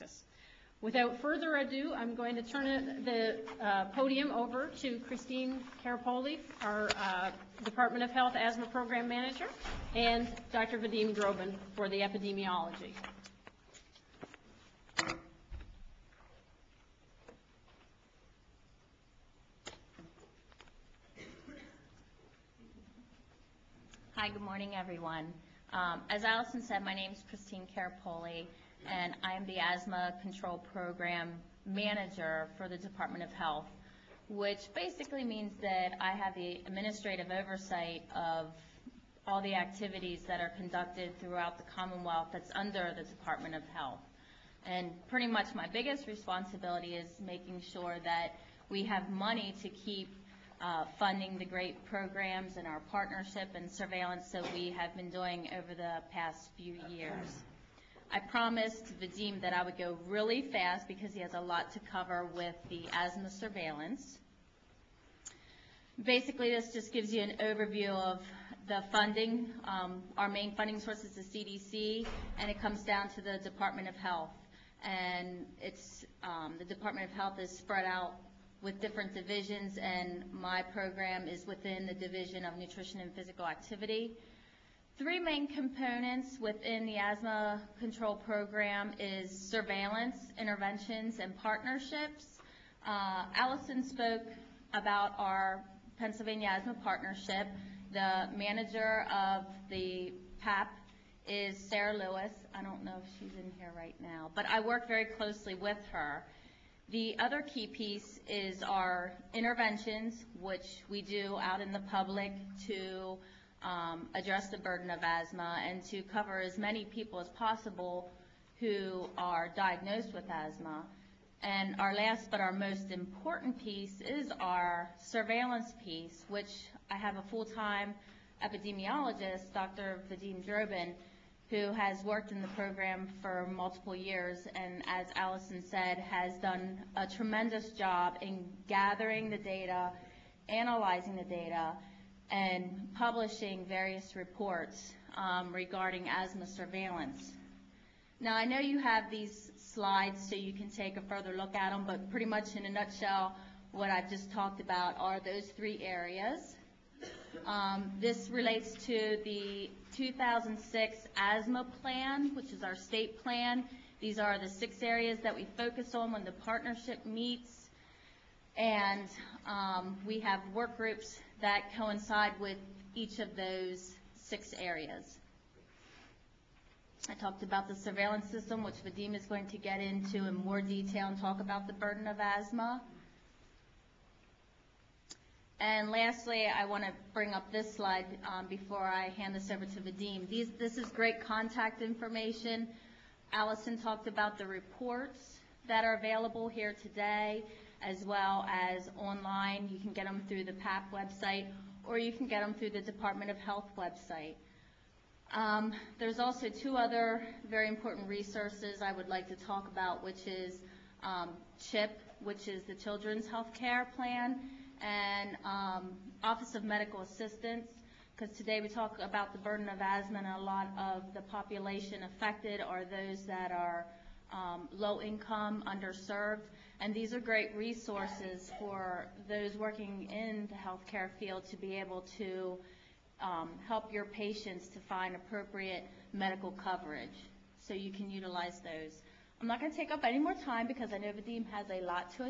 practice. Without further ado, I'm going to turn the podium over to Christine Carapoli, our Department of Health Asthma Program Manager, and Dr. Vadim Drobin for the epidemiology. Hi, good morning, everyone. As Allison said, my name is Christine Carapoli, and I am the Asthma Control Program Manager for the Department of Health, which basically means that I have the administrative oversight of all the activities that are conducted throughout the Commonwealth that's under the Department of Health. And pretty much my biggest responsibility is making sure that we have money to keep funding the great programs and our partnership and surveillance that we have been doing over the past few years. I promised Vadim that I would go really fast because he has a lot to cover with the asthma surveillance. Basically, this just gives you an overview of the funding. Our main funding source is the CDC, and it comes down to the Department of Health. And it's the Department of Health is spread out with different divisions, and my program is within the Division of Nutrition and Physical Activity. Three main components within the asthma control program is surveillance, interventions, and partnerships. Allison spoke about our Pennsylvania Asthma Partnership. The manager of the PAP is Sarah Lewis. I don't know if she's in here right now, but I work very closely with her. The other key piece is our interventions, which we do out in the public to address the burden of asthma and to cover as many people as possible who are diagnosed with asthma. And our last but our most important piece is our surveillance piece, which I have a full-time epidemiologist, Dr. Vadim Drobin, who has worked in the program for multiple years and, as Allison said, has done a tremendous job in gathering the data, analyzing the data, and publishing various reports regarding asthma surveillance. Now, I know you have these slides so you can take a further look at them, but pretty much in a nutshell, what I've just talked about are those three areas. This relates to the 2006 asthma plan, which is our state plan. These are the 6 areas that we focus on when the partnership meets. And we have work groups that coincide with each of those 6 areas. I talked about the surveillance system, which Vadim is going to get into in more detail and talk about the burden of asthma. And lastly, I want to bring up this slide before I hand this over to Vadim. This is great contact information. Allison talked about the reports that are available here today, as well as online. You can get them through the PAP website, or you can get them through the Department of Health website. There's also 2 other very important resources I would like to talk about, which is CHIP, which is the Children's Health Care Plan, and Office of Medical Assistance, because today we talk about the burden of asthma, and a lot of the population affected are those that are low income, underserved, and these are great resources for those working in the healthcare field to be able to help your patients to find appropriate medical coverage, so you can utilize those. I'm not going to take up any more time because I know Vadim has a lot to